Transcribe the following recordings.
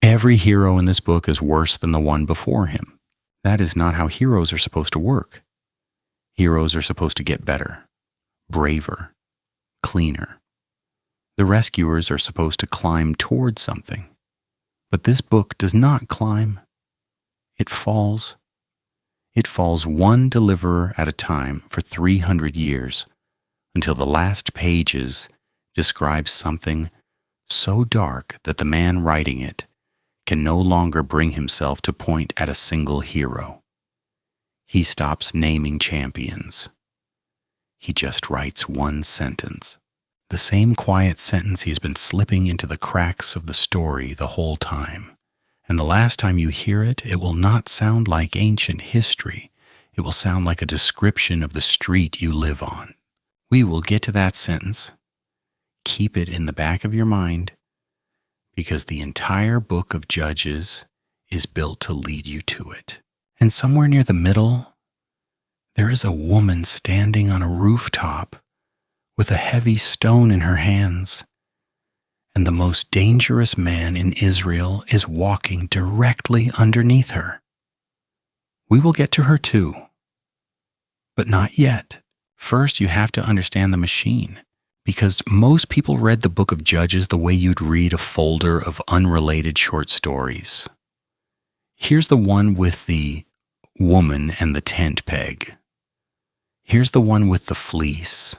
Every hero in this book is worse than the one before him. That is not how heroes are supposed to work. Heroes are supposed to get better, braver, cleaner. The rescuers are supposed to climb towards something. But this book does not climb. It falls. It falls one deliverer at a time for 300 years until the last pages describe something so dark that the man writing it can no longer bring himself to point at a single hero. He stops naming champions. He just writes one sentence, the same quiet sentence he has been slipping into the cracks of the story the whole time. And the last time you hear it, it will not sound like ancient history. It will sound like a description of the street you live on. We will get to that sentence. Keep it in the back of your mind, because the entire book of Judges is built to lead you to it. And somewhere near the middle, there is a woman standing on a rooftop with a heavy stone in her hands, and the most dangerous man in Israel is walking directly underneath her. We will get to her too, but not yet. First, you have to understand the machine, because most people read the book of Judges the way you'd read a folder of unrelated short stories. Here's the one with the woman and the tent peg. Here's the one with the fleece.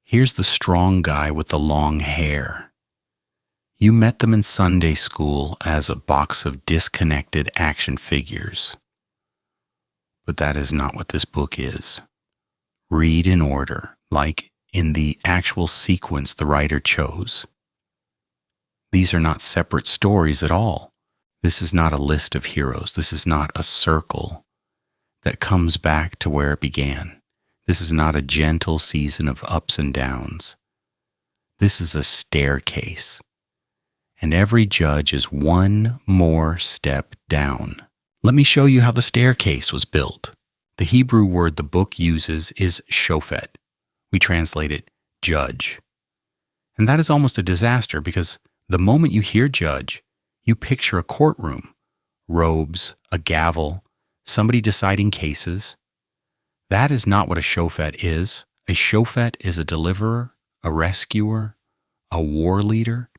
Here's the strong guy with the long hair. You met them in Sunday school as a box of disconnected action figures. But that is not what this book is. Read in order, like in the actual sequence the writer chose. These are not separate stories at all. This is not a list of heroes. This is not a circle that comes back to where it began. This is not a gentle season of ups and downs. This is a staircase. And every judge is one more step down. Let me show you how the staircase was built. The Hebrew word the book uses is shofet. We translate it judge. And that is almost a disaster, because the moment you hear judge, you picture a courtroom, robes, a gavel, somebody deciding cases. That is not what a shofet is. A shofet is a deliverer, a rescuer, a war leader.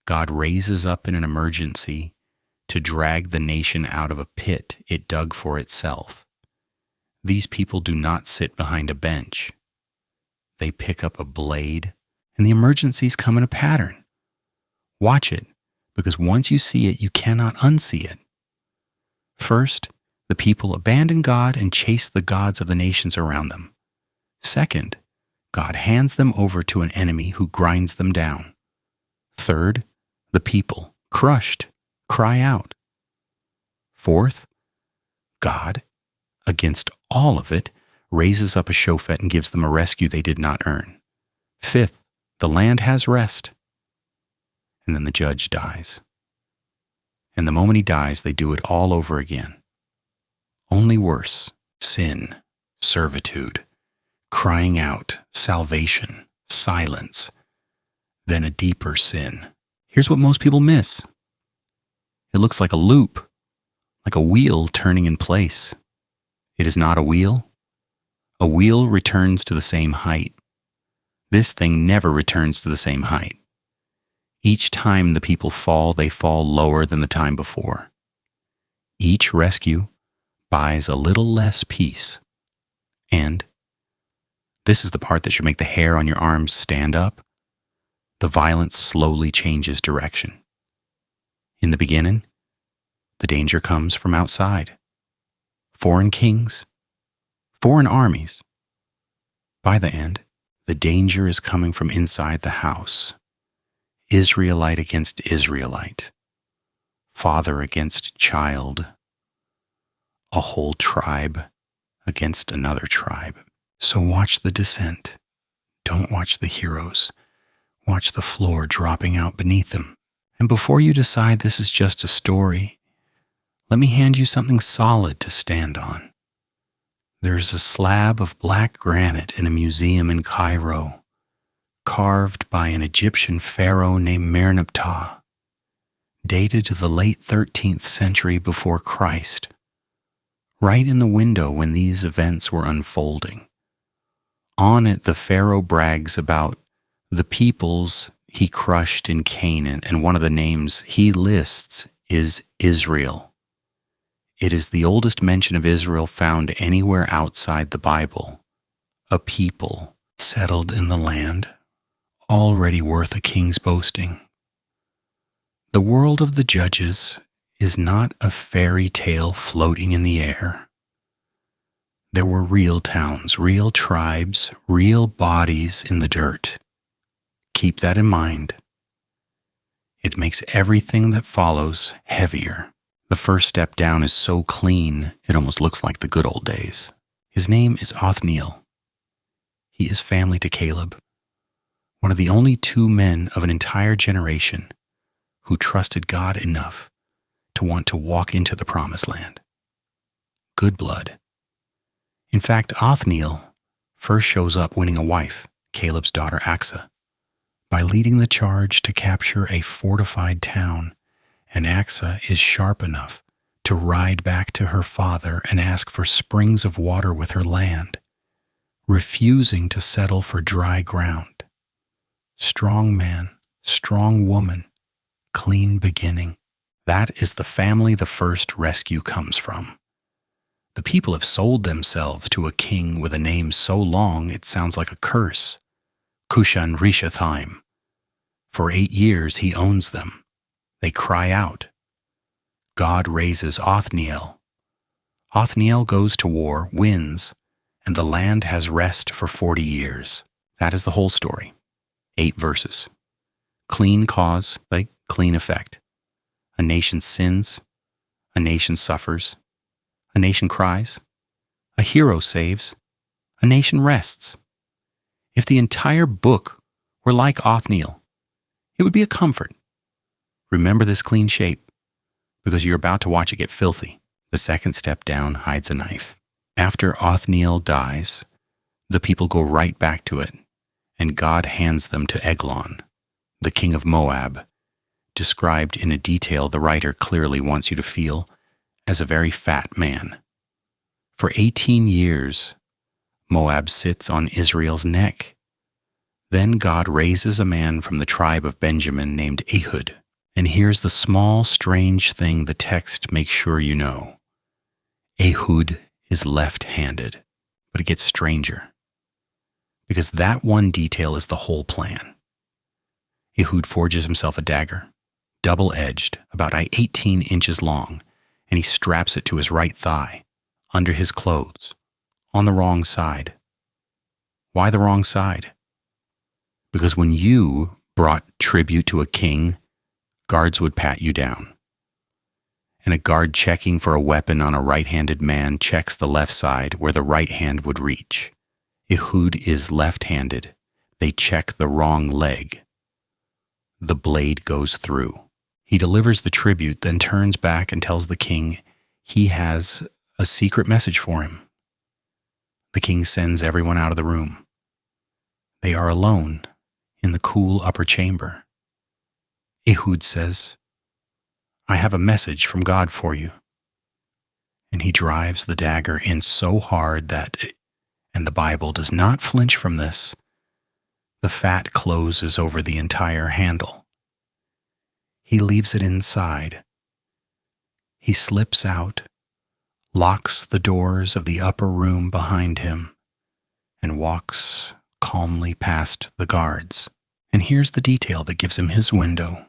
God raises up in an emergency to drag the nation out of a pit it dug for itself. These people do not sit behind a bench. They pick up a blade, and the emergencies come in a pattern. Watch it, because once you see it, you cannot unsee it. First, the people abandon God and chase the gods of the nations around them. Second, God hands them over to an enemy who grinds them down. Third, the people, crushed, cry out. Fourth, God, against all of it, raises up a shofet and gives them a rescue they did not earn. Fifth, the land has rest. And then the judge dies. And the moment he dies, they do it all over again. Only worse: sin, servitude, crying out, salvation, silence, then a deeper sin. Here's what most people miss. It looks like a loop, like a wheel turning in place. It is not a wheel. A wheel returns to the same height. This thing never returns to the same height. Each time the people fall, they fall lower than the time before. Each rescue buys a little less peace. And this is the part that should make the hair on your arms stand up. The violence slowly changes direction. In the beginning, the danger comes from outside. Foreign kings, foreign armies. By the end, the danger is coming from inside the house. Israelite against Israelite. Father against child. A whole tribe against another tribe. So watch the descent. Don't watch the heroes. Watch the floor dropping out beneath them. And before you decide this is just a story, let me hand you something solid to stand on. There's a slab of black granite in a museum in Cairo, carved by an Egyptian pharaoh named Merneptah. dated to the late 13th century before Christ, right in the window when these events were unfolding. On it, the Pharaoh brags about the peoples he crushed in Canaan, and one of the names he lists is Israel. It is the oldest mention of Israel found anywhere outside the Bible, a people settled in the land, already worth a king's boasting. The world of the judges is not a fairy tale floating in the air. There were real towns, real tribes, real bodies in the dirt. Keep that in mind. It makes everything that follows heavier. The first step down is so clean, it almost looks like the good old days. His name is Othniel. He is family to Caleb, one of the only two men of an entire generation who trusted God enough to want to walk into the promised land. Good blood. In fact, Othniel first shows up winning a wife, Caleb's daughter Achsah, by leading the charge to capture a fortified town, and Achsah is sharp enough to ride back to her father and ask for springs of water with her land, refusing to settle for dry ground. Strong man, strong woman, clean beginning. That is the family the first rescue comes from. The people have sold themselves to a king with a name so long it sounds like a curse, Cushan Rishathaim. For 8 years he owns them. They cry out. God raises Othniel. Othniel goes to war, wins, and the land has rest for 40 years. That is the whole story. 8 verses. Clean cause, like clean effect. A nation sins. A nation suffers. A nation cries. A hero saves. A nation rests. If the entire book were like Othniel, it would be a comfort. Remember this clean shape, because you're about to watch it get filthy. The second step down hides a knife. After Othniel dies, the people go right back to it, and God hands them to Eglon, the king of Moab, described in a detail the writer clearly wants you to feel as a very fat man. For 18 years, Moab sits on Israel's neck. Then God raises a man from the tribe of Benjamin named Ehud. And here's the small, strange thing the text makes sure you know. Ehud is left-handed, but it gets stranger, because that one detail is the whole plan. Ehud forges himself a dagger, double-edged, about 18 inches long, and he straps it to his right thigh, under his clothes, on the wrong side. Why the wrong side? Because when you brought tribute to a king, guards would pat you down. And a guard checking for a weapon on a right-handed man checks the left side where the right hand would reach. Ehud is left-handed. They check the wrong leg. The blade goes through. He delivers the tribute, then turns back and tells the king he has a secret message for him. The king sends everyone out of the room. They are alone in the cool upper chamber. Ehud says, I have a message from God for you. And he drives the dagger in so hard that, and the Bible does not flinch from this, the fat closes over the entire handle. He leaves it inside. He slips out, locks the doors of the upper room behind him, and walks calmly past the guards. And here's the detail that gives him his window.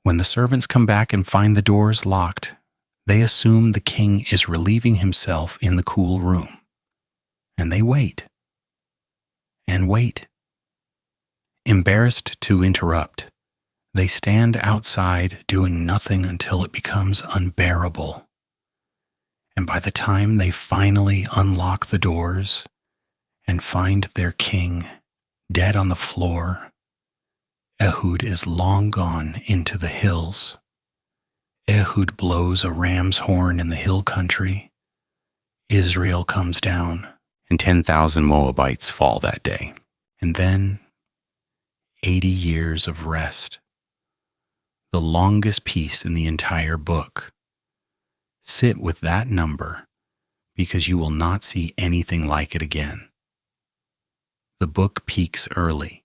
When the servants come back and find the doors locked, they assume the king is relieving himself in the cool room. And they wait. And wait. Embarrassed to interrupt, they stand outside doing nothing until it becomes unbearable. And by the time they finally unlock the doors and find their king dead on the floor, Ehud is long gone into the hills. Ehud blows a ram's horn in the hill country. Israel comes down, and 10,000 Moabites fall that day. And then 80 years of rest. the longest piece in the entire book. Sit with that number because you will not see anything like it again. The book peaks early.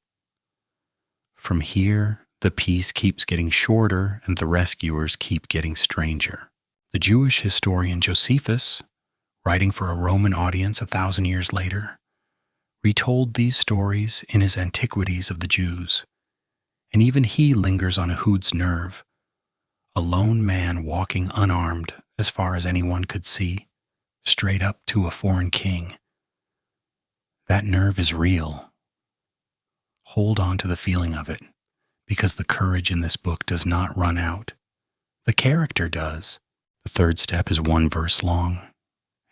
From here, the piece keeps getting shorter and the rescuers keep getting stranger. The Jewish historian Josephus, writing for a Roman audience 1,000 years later, retold these stories in his Antiquities of the Jews, and even he lingers on Ehud's nerve, a lone man walking unarmed as far as anyone could see, straight up to a foreign king. That nerve is real. Hold on to the feeling of it, because the courage in this book does not run out. The character does. The third step is 1 verse long,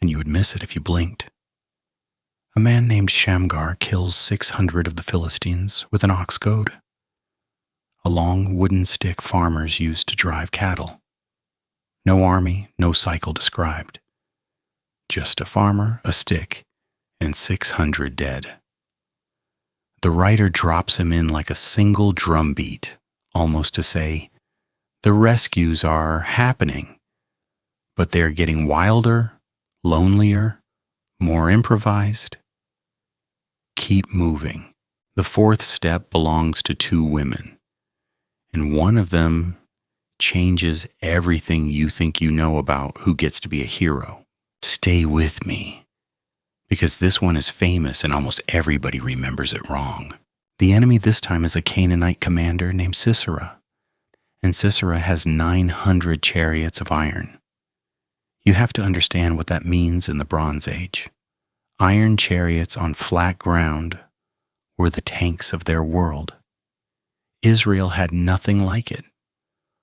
and you would miss it if you blinked. A man named Shamgar kills 600 of the Philistines with an ox goad, a long wooden stick farmers used to drive cattle. No army, no cycle described. Just a farmer, a stick, and 600 dead. The writer drops him in like a single drum beat, almost to say, the rescues are happening, but they're getting wilder, lonelier, more improvised. Keep moving. The fourth step belongs to 2 women, and one of them changes everything you think you know about who gets to be a hero. Stay with me, because this one is famous and almost everybody remembers it wrong. The enemy this time is a Canaanite commander named Sisera, and Sisera has 900 chariots of iron. You have to understand what that means in the Bronze Age. Iron chariots on flat ground were the tanks of their world. Israel had nothing like it.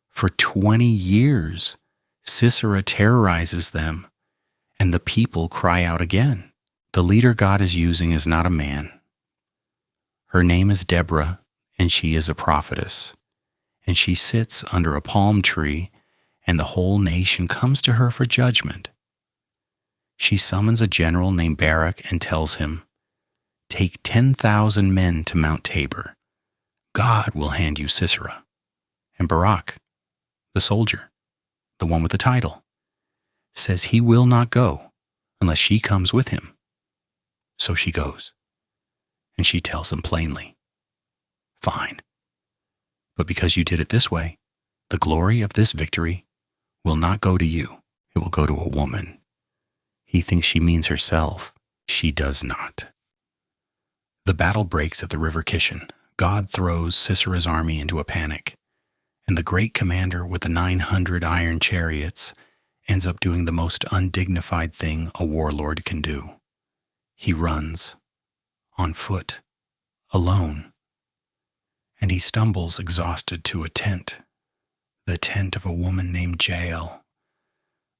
For 20 years, Sisera terrorizes them, and the people cry out again. The leader God is using is not a man. Her name is Deborah, and she is a prophetess. And she sits under a palm tree, and the whole nation comes to her for judgment. She summons a general named Barak and tells him, "Take 10,000 men to Mount Tabor. God will hand you Sisera." And Barak, the soldier, the one with the title, says he will not go unless she comes with him. So she goes, and she tells him plainly, "Fine, but because you did it this way, the glory of this victory will not go to you. It will go to a woman." He thinks she means herself. She does not. The battle breaks at the river Kishon. God throws Sisera's army into a panic, and the great commander with the 900 iron chariots ends up doing the most undignified thing a warlord can do. He runs, on foot, alone, and he stumbles exhausted to a tent, the tent of a woman named Jael,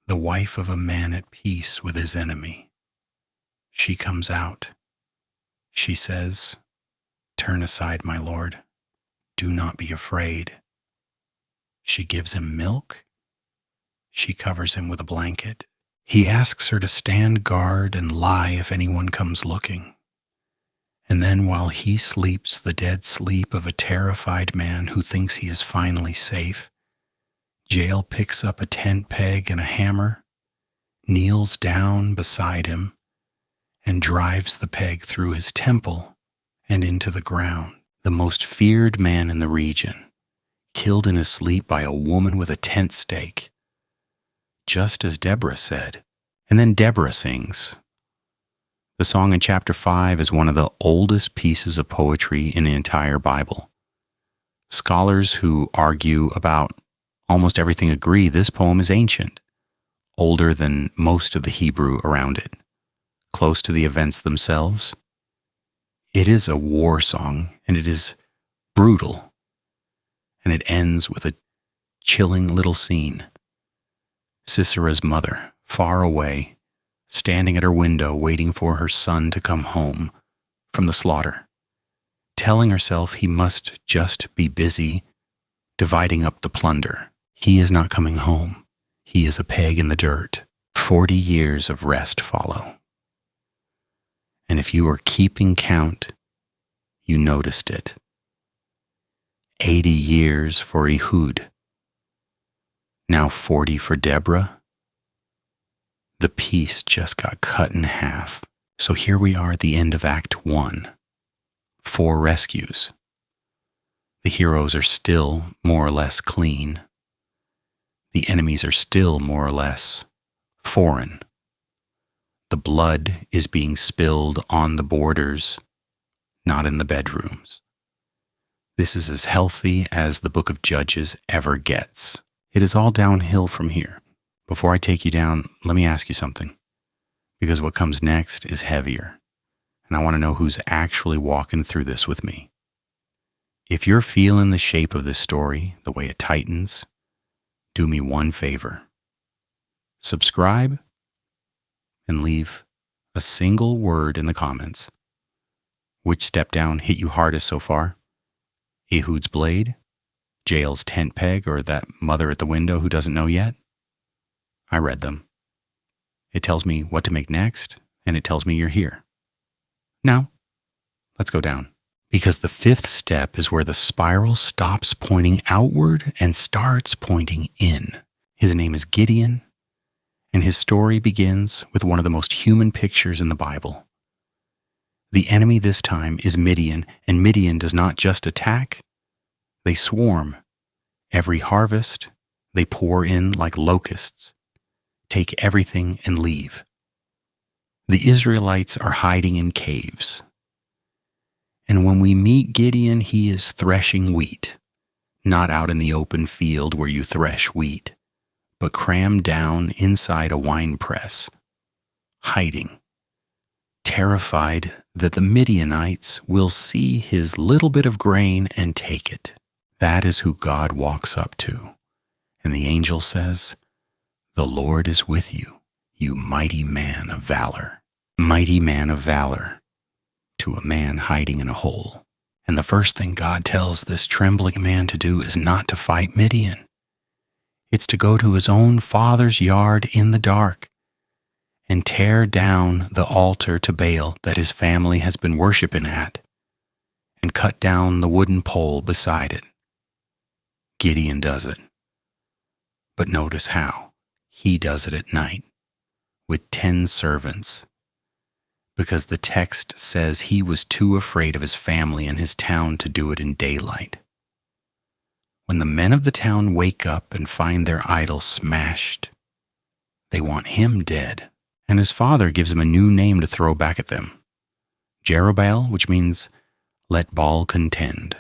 the wife of a man at peace with his enemy. She comes out. She says, "Turn aside, my lord. Do not be afraid." She gives him milk. She covers him with a blanket. He asks her to stand guard and lie if anyone comes looking. And then while he sleeps the dead sleep of a terrified man who thinks he is finally safe, Jael picks up a tent peg and a hammer, kneels down beside him, and drives the peg through his temple and into the ground. The most feared man in the region, killed in his sleep by a woman with a tent stake, just as Deborah said. And then Deborah sings. The song in chapter 5 is one of the oldest pieces of poetry in the entire Bible. Scholars who argue about almost everything agree this poem is ancient, older than most of the Hebrew around it, close to the events themselves. It is a war song, and it is brutal, and it ends with a chilling little scene. Sisera's mother, far away, standing at her window waiting for her son to come home from the slaughter, telling herself he must just be busy dividing up the plunder. He is not coming home. He is a peg in the dirt. 40 years of rest follow. And if you are keeping count, you noticed it. 80 years for Ehud, now 40 for Deborah. The piece just got cut in half. So here we are at the end of Act 1. 4 rescues. The heroes are still more or less clean. The enemies are still more or less foreign. The blood is being spilled on the borders, not in the bedrooms. This is as healthy as the book of Judges ever gets. It is all downhill from here. Before I take you down, let me ask you something, because what comes next is heavier, and I want to know who's actually walking through this with me. If you're feeling the shape of this story, the way it tightens, do me one favor. Subscribe and leave a single word in the comments. Which step down hit you hardest so far? Ehud's blade? Jael's tent peg, or that mother at the window who doesn't know yet? I read them. It tells me what to make next, and it tells me you're here. Now, let's go down. Because the 5th step is where the spiral stops pointing outward and starts pointing in. His name is Gideon, and his story begins with one of the most human pictures in the Bible. The enemy this time is Midian, and Midian does not just attack, they swarm. Every harvest, they pour in like locusts, take everything and leave. The Israelites are hiding in caves. And when we meet Gideon, he is threshing wheat, not out in the open field where you thresh wheat, but crammed down inside a wine press, hiding, terrified that the Midianites will see his little bit of grain and take it. That is who God walks up to. And the angel says, "The Lord is with you, you mighty man of valor." Mighty man of valor to a man hiding in a hole. And the first thing God tells this trembling man to do is not to fight Midian. It's to go to his own father's yard in the dark and tear down the altar to Baal that his family has been worshiping at, and cut down the wooden pole beside it. Gideon does it. But notice how. He does it at night, with 10 servants, because the text says he was too afraid of his family and his town to do it in daylight. When the men of the town wake up and find their idol smashed, they want him dead. And his father gives him a new name to throw back at them. Jerubbaal, which means, let Baal contend.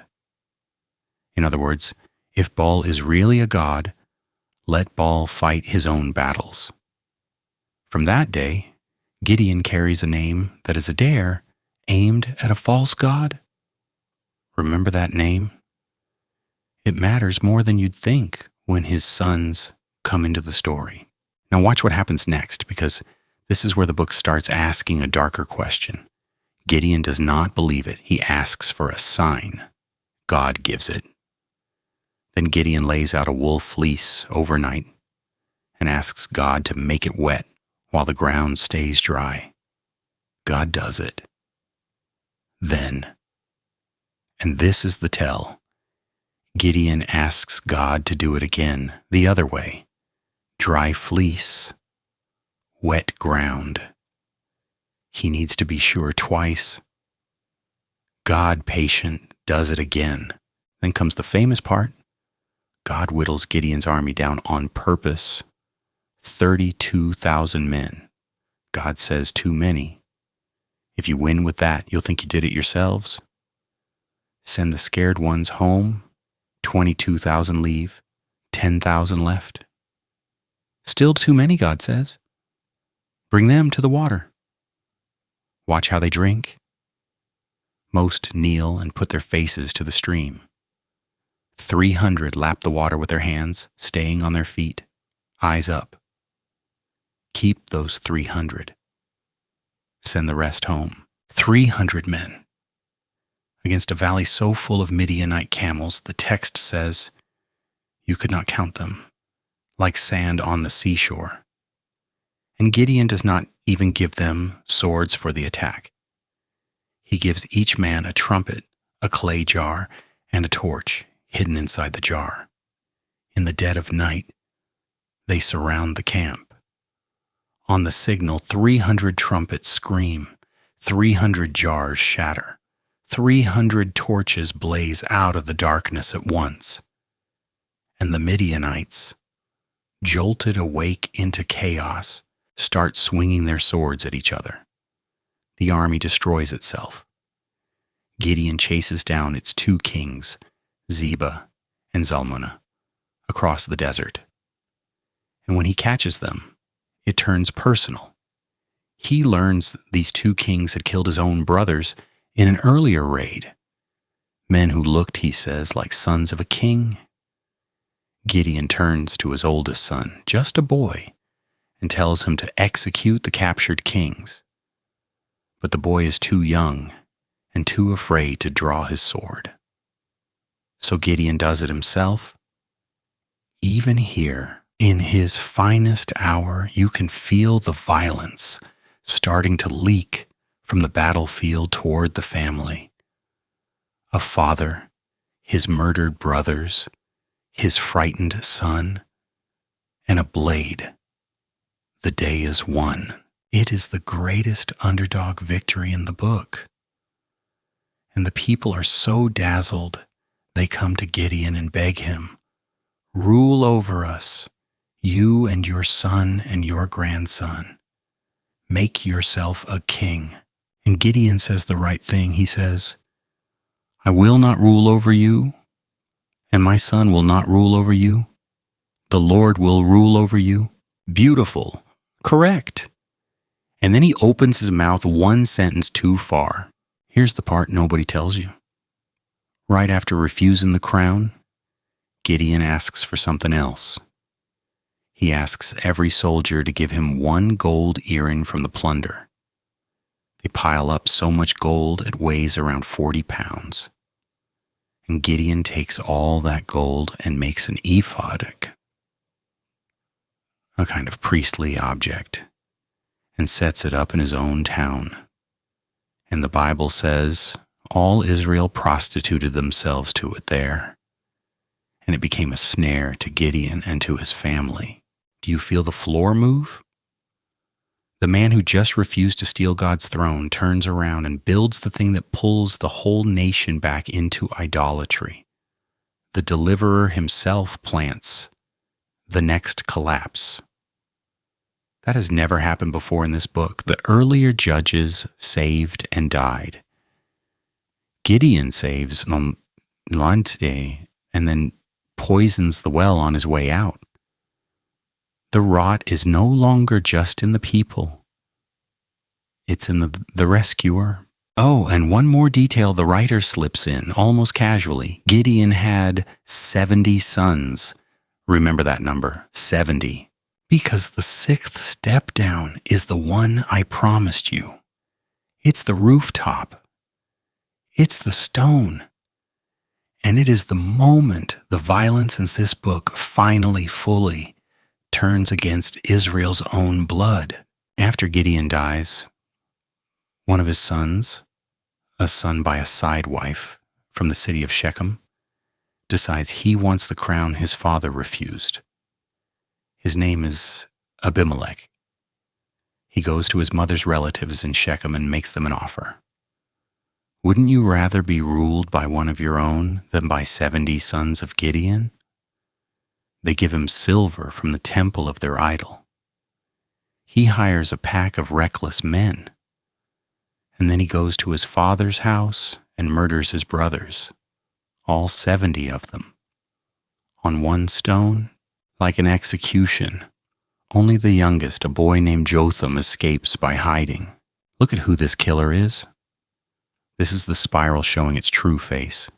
In other words, if Baal is really a god, let Baal fight his own battles. From that day, Gideon carries a name that is a dare aimed at a false god. Remember that name? It matters more than you'd think when his sons come into the story. Now watch what happens next, because this is where the book starts asking a darker question. Gideon does not believe it. He asks for a sign. God gives it. Then Gideon lays out a wool fleece overnight and asks God to make it wet while the ground stays dry. God does it. Then, and this is the tell, Gideon asks God to do it again, the other way. Dry fleece, wet ground. He needs to be sure twice. God, patient, does it again. Then comes the famous part. God whittles Gideon's army down on purpose. 32,000 men. God says too many. If you win with that, you'll think you did it yourselves. Send the scared ones home. 22,000 leave. 10,000 left. Still too many, God says. Bring them to the water. Watch how they drink. Most kneel and put their faces to the stream. 300 lap the water with their hands, staying on their feet, eyes up. Keep those 300. Send the rest home. 300 men. Against a valley so full of Midianite camels, the text says, you could not count them, like sand on the seashore. And Gideon does not even give them swords for the attack. He gives each man a trumpet, a clay jar, and a torch hidden inside the jar. In the dead of night, They surround the camp. On the signal, 300 trumpets scream, 300 jars shatter, 300 torches blaze out of the darkness at once. And the Midianites, jolted awake into chaos, start swinging their swords at each other. The army destroys itself. Gideon chases down its 2 kings, Zebah and Zalmunna, across the desert. And when he catches them, it turns personal. He learns these 2 kings had killed his own brothers in an earlier raid. Men who looked, he says, like sons of a king. Gideon turns to his oldest son, just a boy, and tells him to execute the captured kings. But the boy is too young and too afraid to draw his sword. So Gideon does it himself. Even here, in his finest hour, you can feel the violence starting to leak from the battlefield toward the family. A father, his murdered brothers, his frightened son, and a blade. The day is won. It is the greatest underdog victory in the book. And the people are so dazzled, they come to Gideon and beg him, "Rule over us, you and your son and your grandson. Make yourself a king." And Gideon says the right thing. He says, "I will not rule over you, and my son will not rule over you. The Lord will rule over you." Beautiful. Correct. And then he opens his mouth 1 sentence too far. Here's the part nobody tells you. Right after refusing the crown, Gideon asks for something else. He asks every soldier to give him 1 gold earring from the plunder. They pile up so much gold it weighs around 40 pounds. And Gideon takes all that gold and makes an ephod, a kind of priestly object, and sets it up in his own town. And the Bible says all Israel prostituted themselves to it there, and it became a snare to Gideon and to his family. Do you feel the floor move? The man who just refused to steal God's throne turns around and builds the thing that pulls the whole nation back into idolatry. The deliverer himself plants the next collapse. That has never happened before in this book. The earlier judges saved and died. Gideon saves on Lante and then poisons the well on his way out. The rot is no longer just in the people. It's in the rescuer. Oh, and one more detail the writer slips in, almost casually. Gideon had 70 sons. Remember that number, 70. Because the 6th step down is the one I promised you. It's the rooftop. It's the stone. And it is the moment the violence in this book finally fully turns against Israel's own blood. After Gideon dies, one of his sons, a son by a side wife from the city of Shechem, decides he wants the crown his father refused. His name is Abimelech. He goes to his mother's relatives in Shechem and makes them an offer. Wouldn't you rather be ruled by one of your own than by 70 sons of Gideon? They give him silver from the temple of their idol. He hires a pack of reckless men. And then he goes to his father's house and murders his brothers, all 70 of them. On one stone, like an execution, only the youngest, a boy named Jotham, escapes by hiding. Look at who this killer is. This is the spiral showing its true face.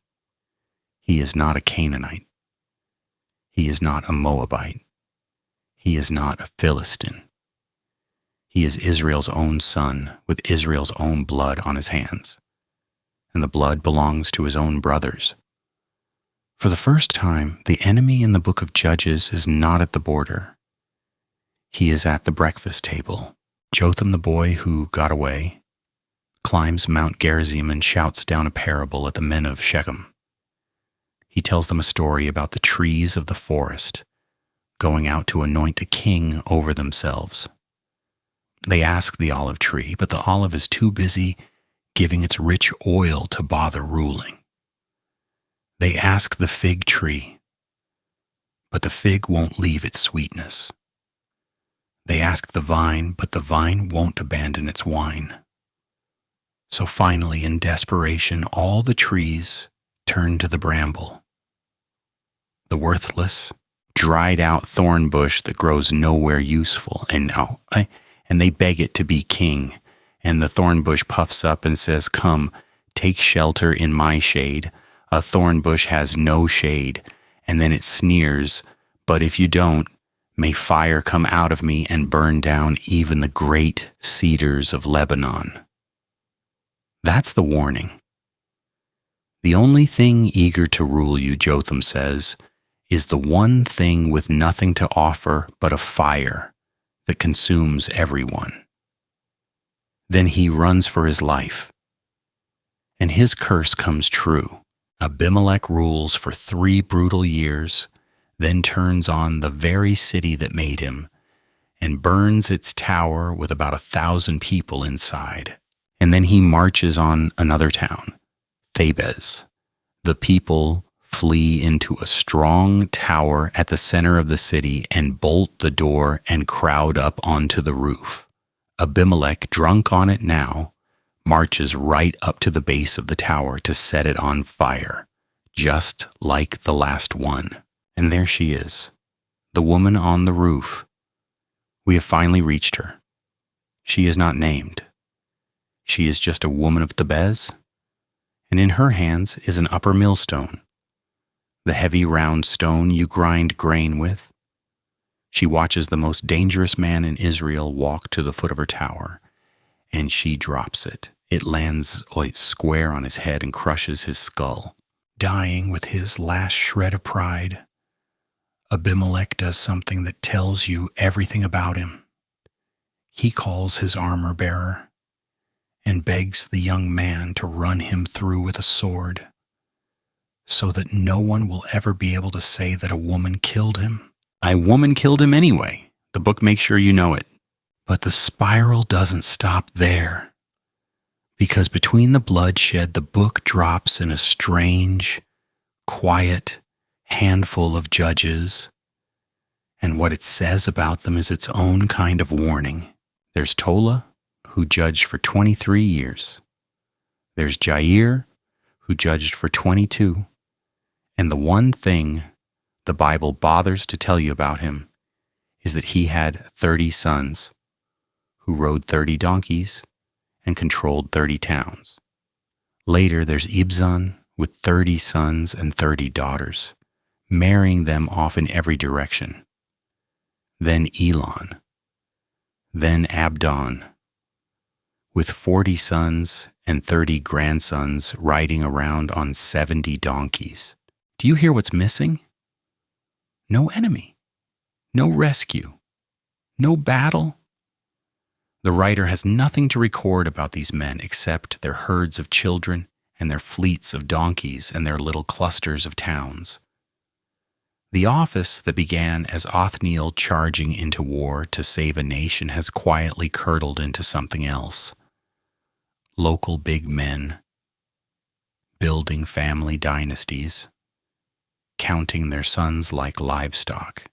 He is not a Canaanite. He is not a Moabite. He is not a Philistine. He is Israel's own son with Israel's own blood on his hands. And the blood belongs to his own brothers. For the first time, the enemy in the book of Judges is not at the border. He is at the breakfast table. Jotham, the boy who got away, climbs Mount Gerizim and shouts down a parable at the men of Shechem. He tells them a story about the trees of the forest, going out to anoint a king over themselves. They ask the olive tree, but the olive is too busy giving its rich oil to bother ruling. They ask the fig tree, but the fig won't leave its sweetness. They ask the vine, but the vine won't abandon its wine. So finally, in desperation, all the trees turn to the bramble, the worthless, dried-out thorn bush that grows nowhere useful, and they beg it to be king. And the thorn bush puffs up and says, "Come, take shelter in my shade. A thorn bush has no shade." And then it sneers, "But if you don't, may fire come out of me and burn down even the great cedars of Lebanon." That's the warning. The only thing eager to rule you, Jotham says, is the one thing with nothing to offer but a fire that consumes everyone. Then he runs for his life, and his curse comes true. Abimelech rules for 3 brutal years, then turns on the very city that made him, and burns its tower with about 1,000 people inside. And then he marches on another town, Thebez. The people flee into a strong tower at the center of the city and bolt the door and crowd up onto the roof. Abimelech, drunk on it now, marches right up to the base of the tower to set it on fire, just like the last one. And there she is, the woman on the roof. We have finally reached her. She is not named. She is just a woman of Thebez, and in her hands is an upper millstone, the heavy round stone you grind grain with. She watches the most dangerous man in Israel walk to the foot of her tower, and she drops it. It lands square on his head and crushes his skull. Dying with his last shred of pride, Abimelech does something that tells you everything about him. He calls his armor bearer and begs the young man to run him through with a sword, so that no one will ever be able to say that a woman killed him. A woman killed him anyway. The book makes sure you know it. But the spiral doesn't stop there, because between the bloodshed, the book drops in a strange, quiet handful of judges, and what it says about them is its own kind of warning. There's Tola, who judged for 23 years. There's Jair, who judged for 22. And the one thing the Bible bothers to tell you about him is that he had 30 sons who rode 30 donkeys and controlled 30 towns. Later, there's Ibzan with 30 sons and 30 daughters, marrying them off in every direction. Then Elon. Then Abdon, with 40 sons and 30 grandsons riding around on 70 donkeys. Do you hear what's missing? No enemy, no rescue, no battle. The writer has nothing to record about these men except their herds of children and their fleets of donkeys and their little clusters of towns. The office that began as Othniel charging into war to save a nation has quietly curdled into something else. Local big men, building family dynasties, counting their sons like livestock.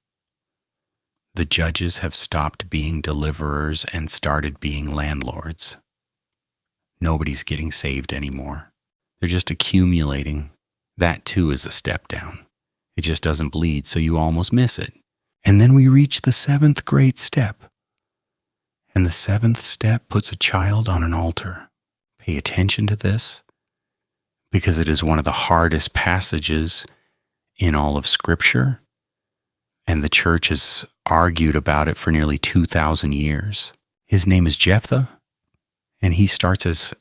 The judges have stopped being deliverers and started being landlords. Nobody's getting saved anymore. They're just accumulating. That too is a step down. It just doesn't bleed, so you almost miss it. And then we reach the 7th great step. And the 7th step puts a child on an altar. Pay attention to this, because it is one of the hardest passages in all of Scripture, and the church has argued about it for nearly 2,000 years. His name is Jephthah, and he starts as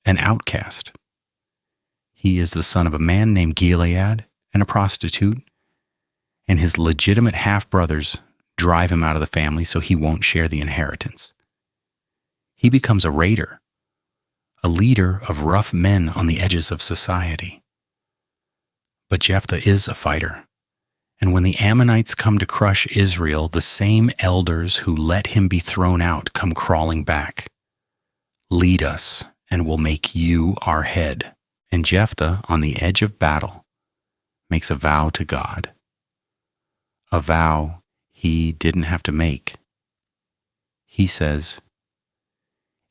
an outcast. He is the son of a man named Gilead and a prostitute, and his legitimate half-brothers drive him out of the family so he won't share the inheritance. He becomes a raider, a leader of rough men on the edges of society. But Jephthah is a fighter, And when the Ammonites come to crush Israel, the same elders who let him be thrown out come crawling back. Lead us, and we'll make you our head. And Jephthah, on the edge of battle, makes a vow to God. A vow he didn't have to make. He says,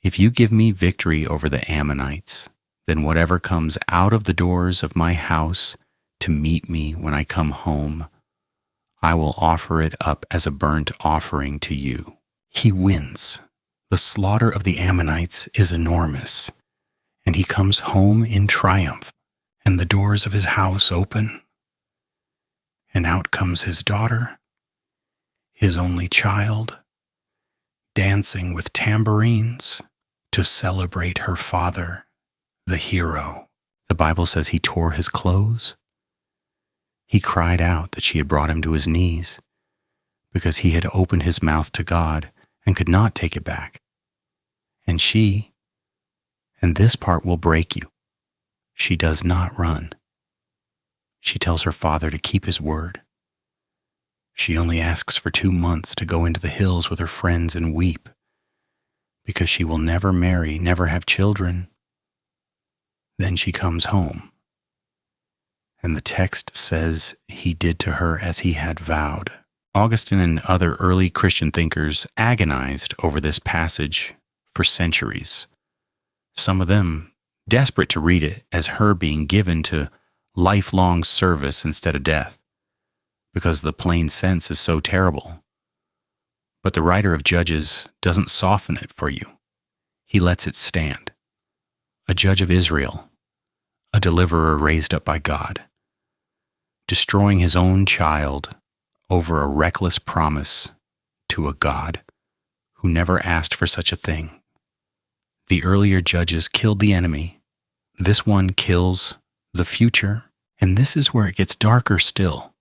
"If you give me victory over the Ammonites, then whatever comes out of the doors of my house to meet me when I come home, I will offer it up as a burnt offering to you." He wins. The slaughter of the Ammonites is enormous, and he comes home in triumph, and the doors of his house open, and out comes his daughter, his only child, dancing with tambourines to celebrate her father, the hero. The Bible says he tore his clothes. He cried out that she had brought him to his knees because he had opened his mouth to God and could not take it back. And she, and this part will break you, she does not run. She tells her father to keep his word. She only asks for 2 months to go into the hills with her friends and weep because she will never marry, never have children. Then she comes home. And the text says he did to her as he had vowed. Augustine and other early Christian thinkers agonized over this passage for centuries. Some of them desperate to read it as her being given to lifelong service instead of death, because the plain sense is so terrible. But the writer of Judges doesn't soften it for you. He lets it stand. A judge of Israel, a deliverer raised up by God, destroying his own child over a reckless promise to a God who never asked for such a thing. The earlier judges killed the enemy. This one kills the future. And this is where it gets darker still,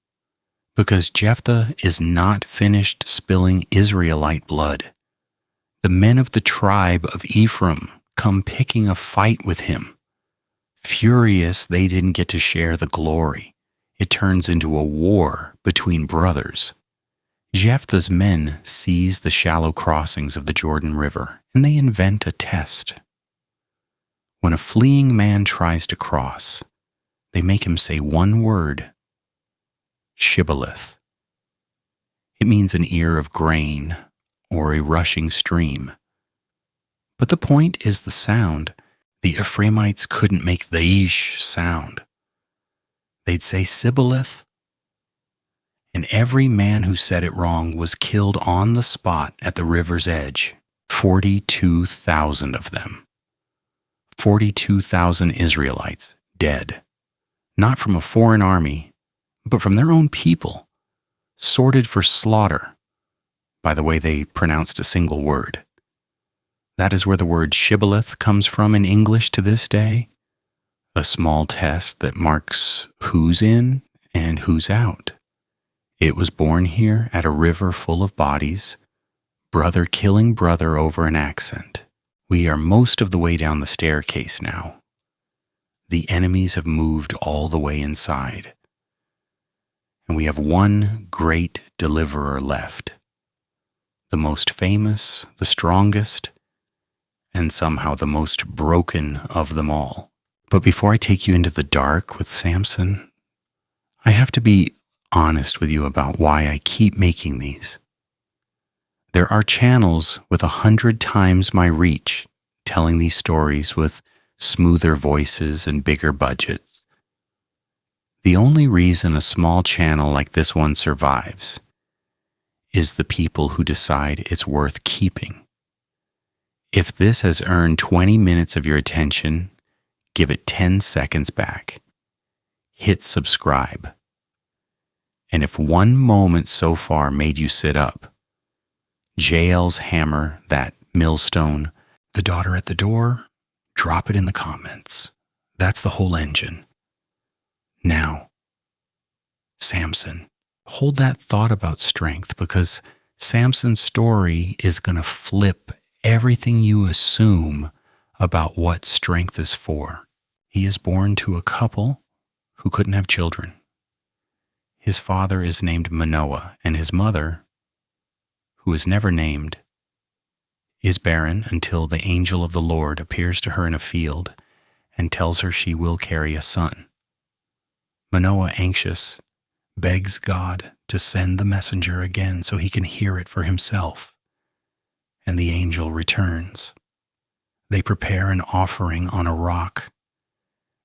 because Jephthah is not finished spilling Israelite blood. The men of the tribe of Ephraim come picking a fight with him. Furious they didn't get to share the glory. It turns into a war between brothers. Jephthah's men seize the shallow crossings of the Jordan River, and they invent a test. When a fleeing man tries to cross, they make him say one word, shibboleth. It means an ear of grain or a rushing stream. But the point is the sound. The Ephraimites couldn't make the ish sound. They'd say Sibboleth, and every man who said it wrong was killed on the spot at the river's edge. 42,000 of them. 42,000 Israelites dead. Not from a foreign army, but from their own people, sorted for slaughter by the way they pronounced a single word. That is where the word shibboleth comes from in English to this day. A small test that marks who's in and who's out. It was born here at a river full of bodies, brother killing brother over an accent. We are most of the way down the staircase now. The enemies have moved all the way inside. And we have one great deliverer left. The most famous, the strongest, and somehow the most broken of them all. But before I take you into the dark with Samson, I have to be honest with you about why I keep making these. There are channels with 100 times my reach telling these stories with smoother voices and bigger budgets. The only reason a small channel like this one survives is the people who decide it's worth keeping. If this has earned 20 minutes of your attention, give it 10 seconds back. Hit subscribe. And if one moment so far made you sit up, Jael's hammer, that millstone, the daughter at the door, drop it in the comments. That's the whole engine. Now, Samson, hold that thought about strength, because Samson's story is going to flip everything you assume about what strength is for. He is born to a couple who couldn't have children. His father is named Manoah, and his mother, who is never named, is barren until the angel of the Lord appears to her in a field and tells her she will carry a son. Manoah, anxious, begs God to send the messenger again so he can hear it for himself, and the angel returns. They prepare an offering on a rock,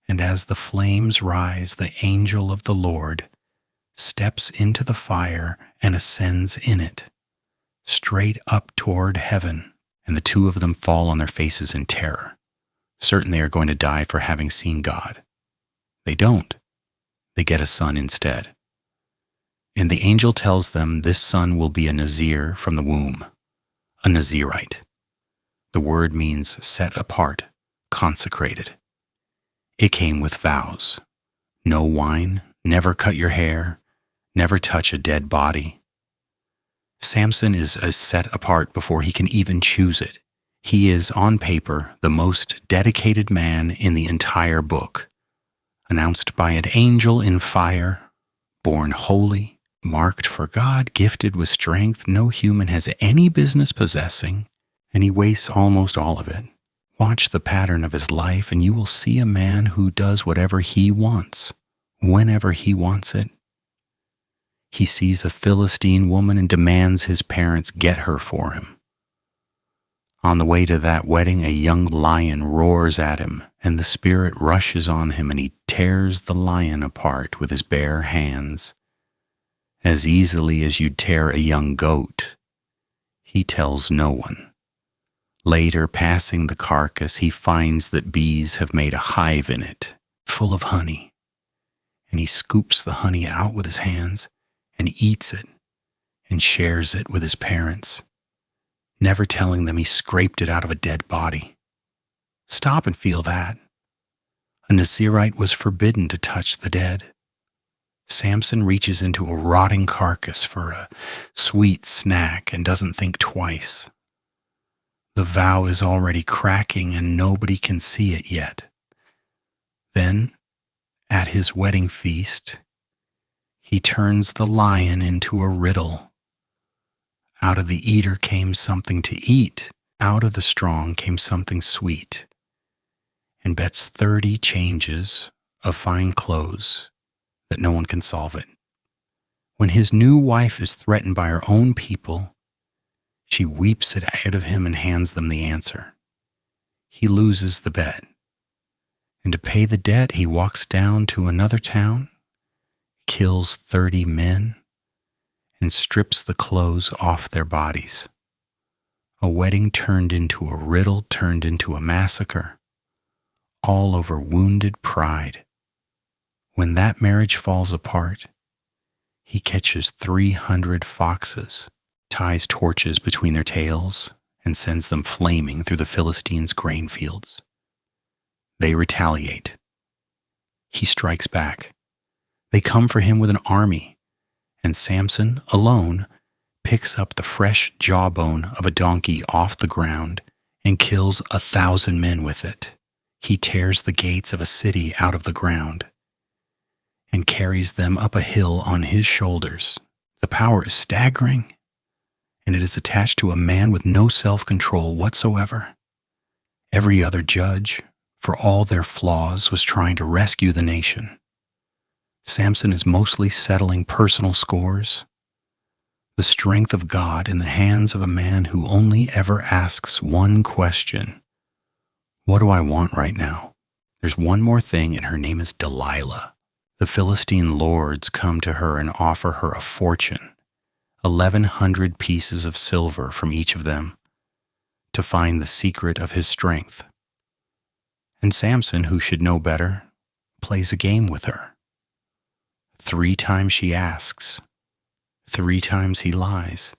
and as the flames rise, the angel of the Lord steps into the fire and ascends in it, straight up toward heaven, and the two of them fall on their faces in terror, certain they are going to die for having seen God. They don't. They get a son instead. And the angel tells them this son will be a Nazir from the womb, a Nazirite. The word means set apart, consecrated. It came with vows. No wine, never cut your hair, never touch a dead body. Samson is set apart before he can even choose it. He is, on paper, the most dedicated man in the entire book, announced by an angel in fire, born holy, marked for God, gifted with strength no human has any business possessing, and he wastes almost all of it. Watch the pattern of his life, and you will see a man who does whatever he wants, whenever he wants it. He sees a Philistine woman and demands his parents get her for him. On the way to that wedding, a young lion roars at him, and the spirit rushes on him, and he tears the lion apart with his bare hands. As easily as you'd tear a young goat, he tells no one. Later, passing the carcass, he finds that bees have made a hive in it, full of honey, and he scoops the honey out with his hands and eats it and shares it with his parents, never telling them he scraped it out of a dead body. Stop and feel that. A Nazirite was forbidden to touch the dead. Samson reaches into a rotting carcass for a sweet snack and doesn't think twice. The vow is already cracking and nobody can see it yet. Then, at his wedding feast, he turns the lion into a riddle. Out of the eater came something to eat. Out of the strong came something sweet. And bets 30 changes of fine clothes that no one can solve it. When his new wife is threatened by her own people, she weeps it out of him and hands them the answer. He loses the bet. And to pay the debt, he walks down to another town, kills 30 men, and strips the clothes off their bodies. A wedding turned into a riddle, turned into a massacre, all over wounded pride. When that marriage falls apart, he catches 300 foxes, ties torches between their tails, and sends them flaming through the Philistines' grain fields. They retaliate. He strikes back. They come for him with an army, and Samson, alone, picks up the fresh jawbone of a donkey off the ground and kills 1,000 men with it. He tears the gates of a city out of the ground and carries them up a hill on his shoulders. The power is staggering, and it is attached to a man with no self-control whatsoever. Every other judge, for all their flaws, was trying to rescue the nation. Samson is mostly settling personal scores. The strength of God in the hands of a man who only ever asks one question: what do I want right now? There's one more thing, and her name is Delilah. The Philistine lords come to her and offer her a fortune, 1,100 pieces of silver from each of them, to find the secret of his strength. And Samson, who should know better, plays a game with her. 3 times she asks, 3 times he lies,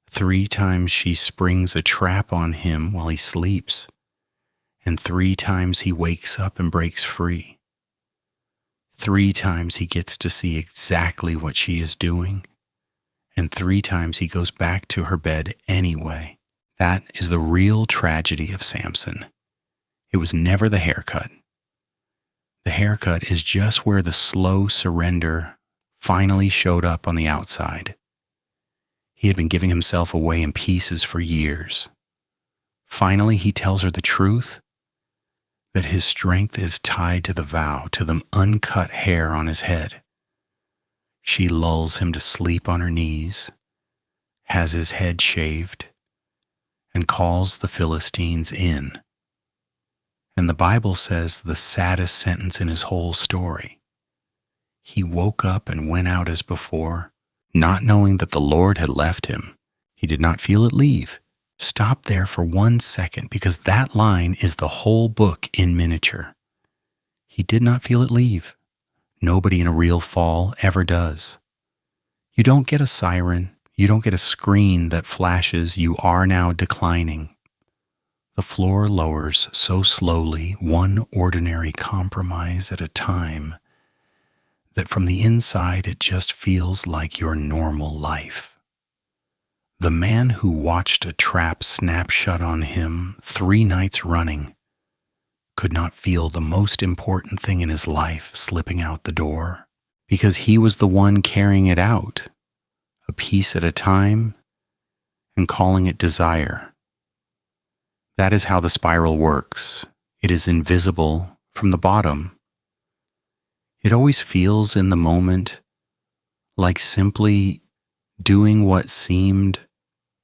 3 times she springs a trap on him while he sleeps, and 3 times he wakes up and breaks free. 3 times he gets to see exactly what she is doing, and 3 times he goes back to her bed anyway. That is the real tragedy of Samson. It was never the haircut. The haircut is just where the slow surrender finally showed up on the outside. He had been giving himself away in pieces for years. Finally, he tells her the truth, that his strength is tied to the vow, to the uncut hair on his head. She lulls him to sleep on her knees, has his head shaved, and calls the Philistines in. And the Bible says the saddest sentence in his whole story. He woke up and went out as before, not knowing that the Lord had left him. He did not feel it leave. Stop there for 1 second, because that line is the whole book in miniature. He did not feel it leave. Nobody in a real fall ever does. You don't get a siren. You don't get a screen that flashes, "You are now declining." The floor lowers so slowly, one ordinary compromise at a time, that from the inside it just feels like your normal life. The man who watched a trap snap shut on him 3 nights running could not feel the most important thing in his life slipping out the door, because he was the one carrying it out, a piece at a time, and calling it desire. That is how the spiral works. It is invisible from the bottom. It always feels in the moment like simply doing what seemed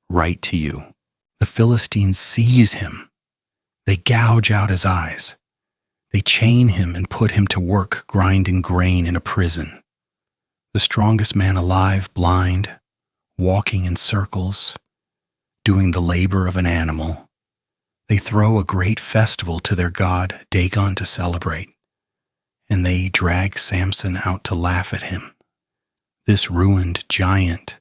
right to you. The Philistines seize him. They gouge out his eyes. They chain him and put him to work grinding grain in a prison. The strongest man alive, blind, walking in circles, doing the labor of an animal. They throw a great festival to their god, Dagon, to celebrate, and they drag Samson out to laugh at him, this ruined giant,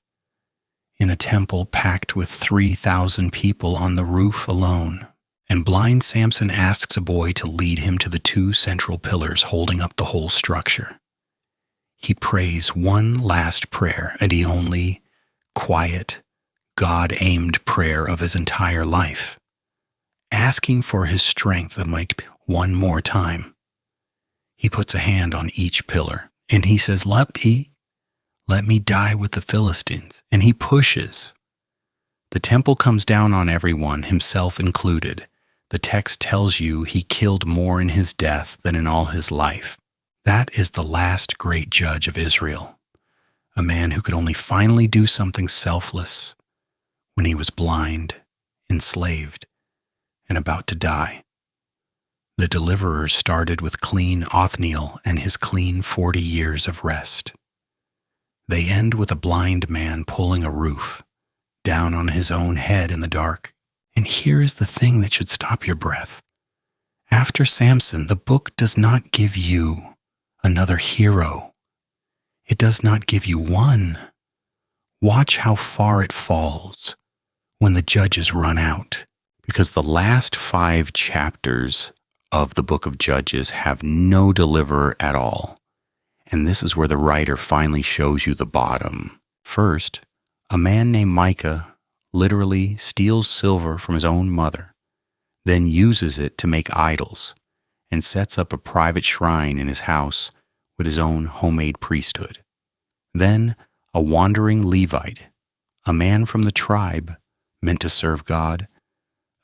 in a temple packed with 3,000 people on the roof alone. And blind Samson asks a boy to lead him to the 2 central pillars holding up the whole structure. He prays one last prayer, and the only quiet, God-aimed prayer of his entire life, asking for his strength to make one more time. He puts a hand on each pillar, and he says, let me die with the Philistines. And he pushes. The temple comes down on everyone, himself included. The text tells you he killed more in his death than in all his life. That is the last great judge of Israel, a man who could only finally do something selfless when he was blind, enslaved, and about to die. The deliverers started with clean Othniel and his clean 40 years of rest. They end with a blind man pulling a roof down on his own head in the dark. And here is the thing that should stop your breath. After Samson, the book does not give you another hero. It does not give you one. Watch how far it falls when the judges run out, because the last 5 chapters of the book of Judges have no deliverer at all. And this is where the writer finally shows you the bottom. First, a man named Micah literally steals silver from his own mother, then uses it to make idols, and sets up a private shrine in his house with his own homemade priesthood. Then, a wandering Levite, a man from the tribe meant to serve God,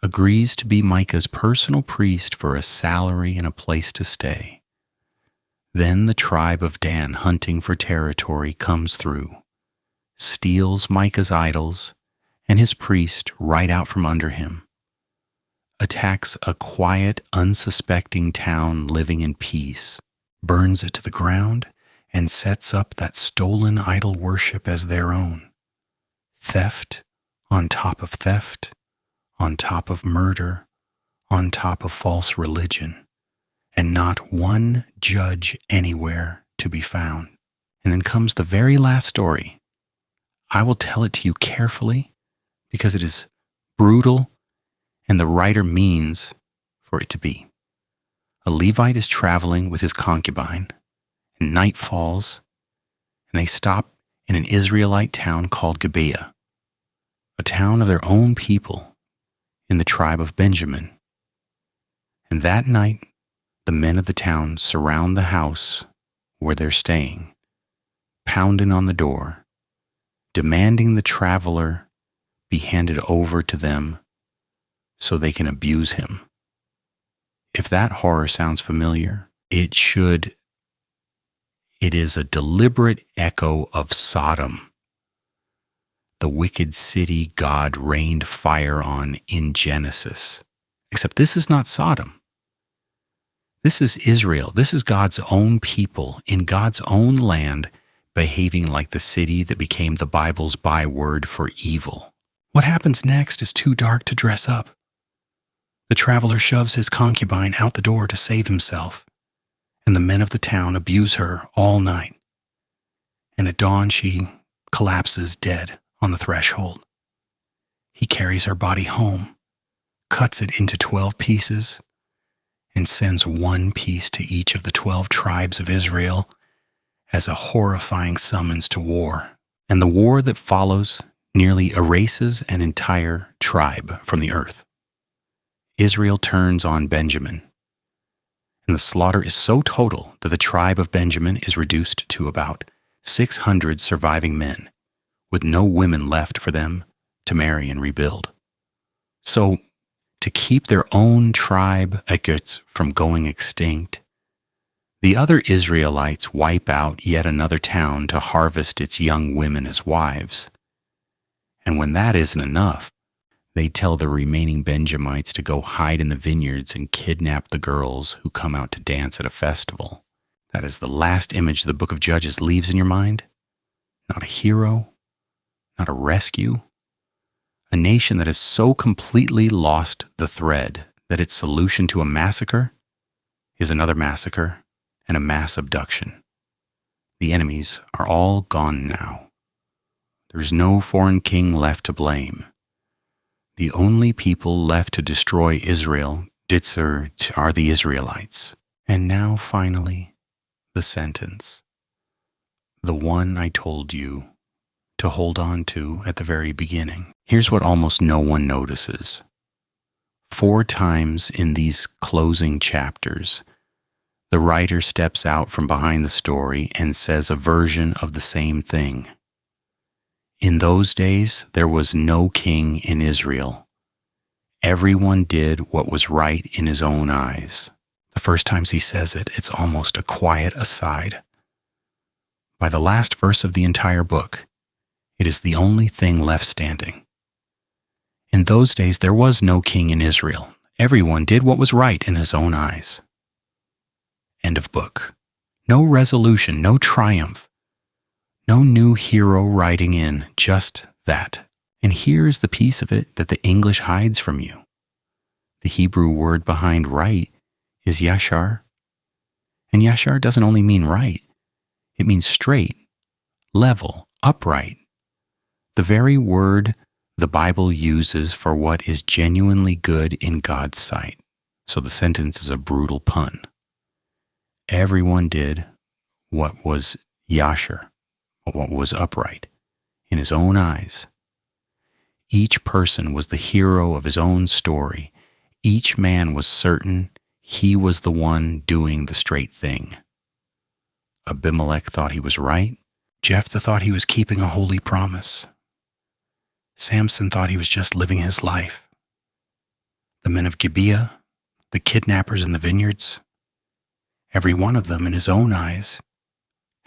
agrees to be Micah's personal priest for a salary and a place to stay. Then the tribe of Dan, hunting for territory, comes through, steals Micah's idols and his priest right out from under him, attacks a quiet, unsuspecting town living in peace, burns it to the ground, and sets up that stolen idol worship as their own. Theft on top of theft, on top of murder, on top of false religion, and not one judge anywhere to be found. And then comes the very last story. I will tell it to you carefully because it is brutal and the writer means for it to be. A Levite is traveling with his concubine, and night falls, and they stop in an Israelite town called Gibeah, a town of their own people in the tribe of Benjamin. And that night, the men of the town surround the house where they're staying, pounding on the door, demanding the traveler be handed over to them so they can abuse him. If that horror sounds familiar, it should. It is a deliberate echo of Sodom, the wicked city God rained fire on in Genesis. Except this is not Sodom. This is Israel. This is God's own people in God's own land, behaving like the city that became the Bible's byword for evil. What happens next is too dark to dress up. The traveler shoves his concubine out the door to save himself, and the men of the town abuse her all night. And at dawn she collapses dead on the threshold. He carries her body home, cuts it into 12 pieces, and sends one piece to each of the 12 tribes of Israel as a horrifying summons to war. And the war that follows nearly erases an entire tribe from the earth. Israel turns on Benjamin, and the slaughter is so total that the tribe of Benjamin is reduced to about 600 surviving men, with no women left for them to marry and rebuild. So, to keep their own tribe from going extinct, the other Israelites wipe out yet another town to harvest its young women as wives. And when that isn't enough, they tell the remaining Benjamites to go hide in the vineyards and kidnap the girls who come out to dance at a festival. That is the last image the book of Judges leaves in your mind. Not a hero, not a rescue. A nation that has so completely lost the thread that its solution to a massacre is another massacre and a mass abduction. The enemies are all gone now. There's no foreign king left to blame. The only people left to destroy Israel are the Israelites. And now, finally, the sentence. The one I told you to hold on to at the very beginning. Here's what almost no one notices. 4 times in these closing chapters, the writer steps out from behind the story and says a version of the same thing. In those days, there was no king in Israel. Everyone did what was right in his own eyes. The first times he says it, it's almost a quiet aside. By the last verse of the entire book, it is the only thing left standing. In those days, there was no king in Israel. Everyone did what was right in his own eyes. End of book. No resolution, no triumph. No new hero riding in, just that. And here's the piece of it that the English hides from you. The Hebrew word behind right is yashar. And yashar doesn't only mean right. It means straight, level, upright. The very word the Bible uses for what is genuinely good in God's sight. So the sentence is a brutal pun. Everyone did what was yashar, what was upright, in his own eyes. Each person was the hero of his own story. Each man was certain he was the one doing the straight thing. Abimelech thought he was right. Jephthah thought he was keeping a holy promise. Samson thought he was just living his life. The men of Gibeah, the kidnappers in the vineyards, every one of them in his own eyes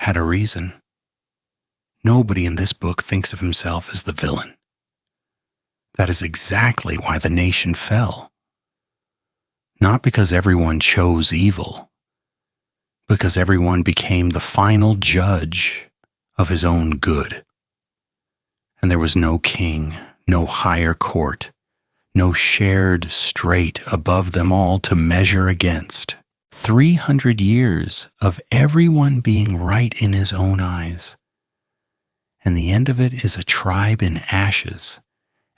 had a reason. Nobody in this book thinks of himself as the villain. That is exactly why the nation fell. Not because everyone chose evil, because everyone became the final judge of his own good. And there was no king, no higher court, no shared straight above them all to measure against. 300 years of everyone being right in his own eyes. And the end of it is a tribe in ashes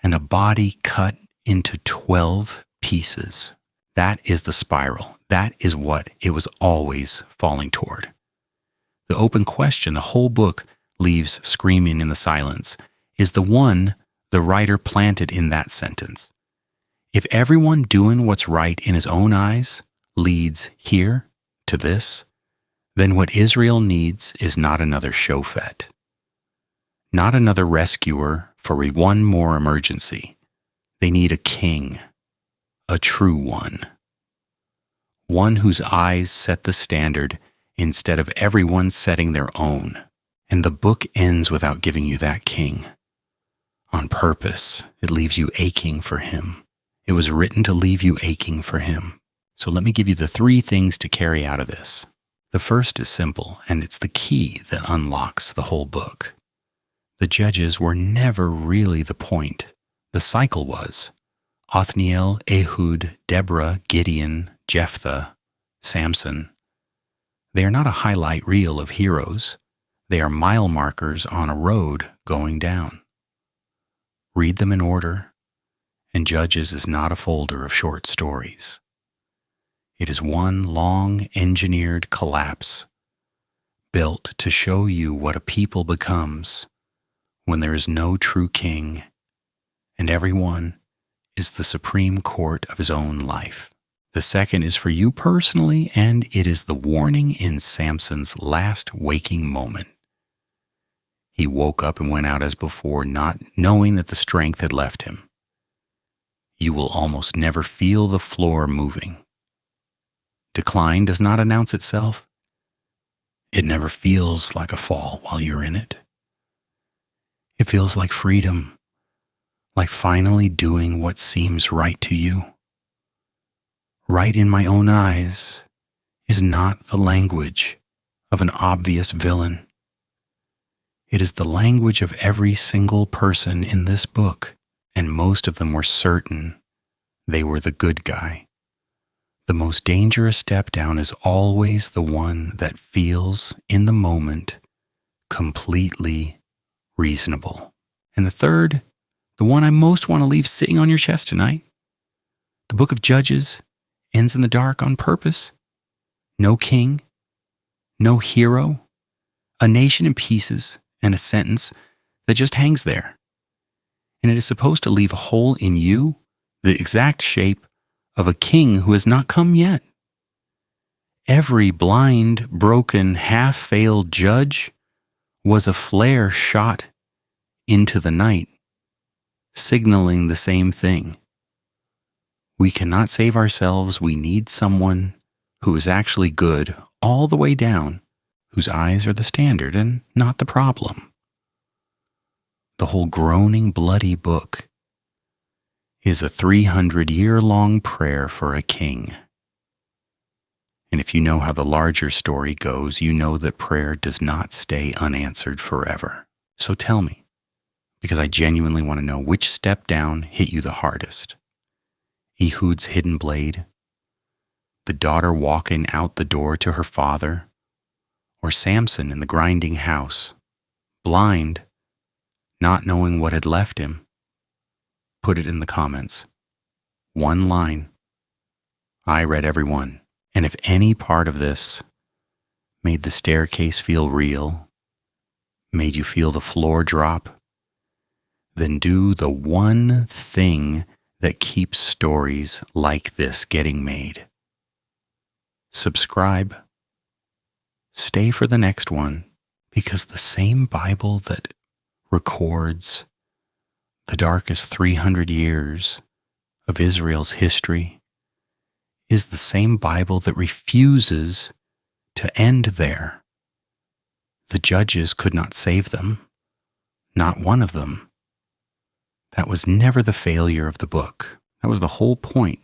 and a body cut into 12 pieces. That is the spiral. That is what it was always falling toward. The open question the whole book leaves screaming in the silence is the one the writer planted in that sentence. If everyone doing what's right in his own eyes leads here to this, Then what Israel needs is not another Shofet, not another rescuer for one more emergency. They need a king, a true one whose eyes set the standard instead of everyone setting their own. And the book ends without giving you that king. On purpose, it leaves you aching for him. It was written to leave you aching for him. So let me give you the 3 things to carry out of this. The first is simple, and it's the key that unlocks the whole book. The judges were never really the point. The cycle was Othniel, Ehud, Deborah, Gideon, Jephthah, Samson. They are not a highlight reel of heroes. They are mile markers on a road going down. Read them in order, and Judges is not a folder of short stories. It is one long engineered collapse, built to show you what a people becomes when there is no true king, and everyone is the supreme court of his own life. The second is for you personally, and it is the warning in Samson's last waking moment. He woke up and went out as before, not knowing that the strength had left him. You will almost never feel the floor moving. Decline does not announce itself. It never feels like a fall while you're in it. It feels like freedom, like finally doing what seems right to you. Right in my own eyes is not the language of an obvious villain. It is the language of every single person in this book, and most of them were certain they were the good guy. The most dangerous step down is always the one that feels, in the moment, completely reasonable. And the third, the one I most want to leave sitting on your chest tonight, the book of Judges ends in the dark on purpose. No king, no hero, a nation in pieces, and a sentence that just hangs there. And it is supposed to leave a hole in you, the exact shape of a king who has not come yet. Every blind, broken, half-failed judge was a flare shot into the night, signaling the same thing. We cannot save ourselves. We need someone who is actually good all the way down, whose eyes are the standard and not the problem. The whole groaning, bloody book is a 300-year-long prayer for a king. And if you know how the larger story goes, you know that prayer does not stay unanswered forever. So tell me, because I genuinely want to know, which step down hit you the hardest? Ehud's hidden blade, the daughter walking out the door to her father, or Samson in the grinding house, blind, not knowing what had left him? Put it in the comments. One line. I read every one. And if any part of this made the staircase feel real, made you feel the floor drop, then do the one thing that keeps stories like this getting made. Subscribe. Stay for the next one, because the same Bible that records the darkest 300 years of Israel's history is the same Bible that refuses to end there. The judges could not save them, not one of them. That was never the failure of the book. That was the whole point.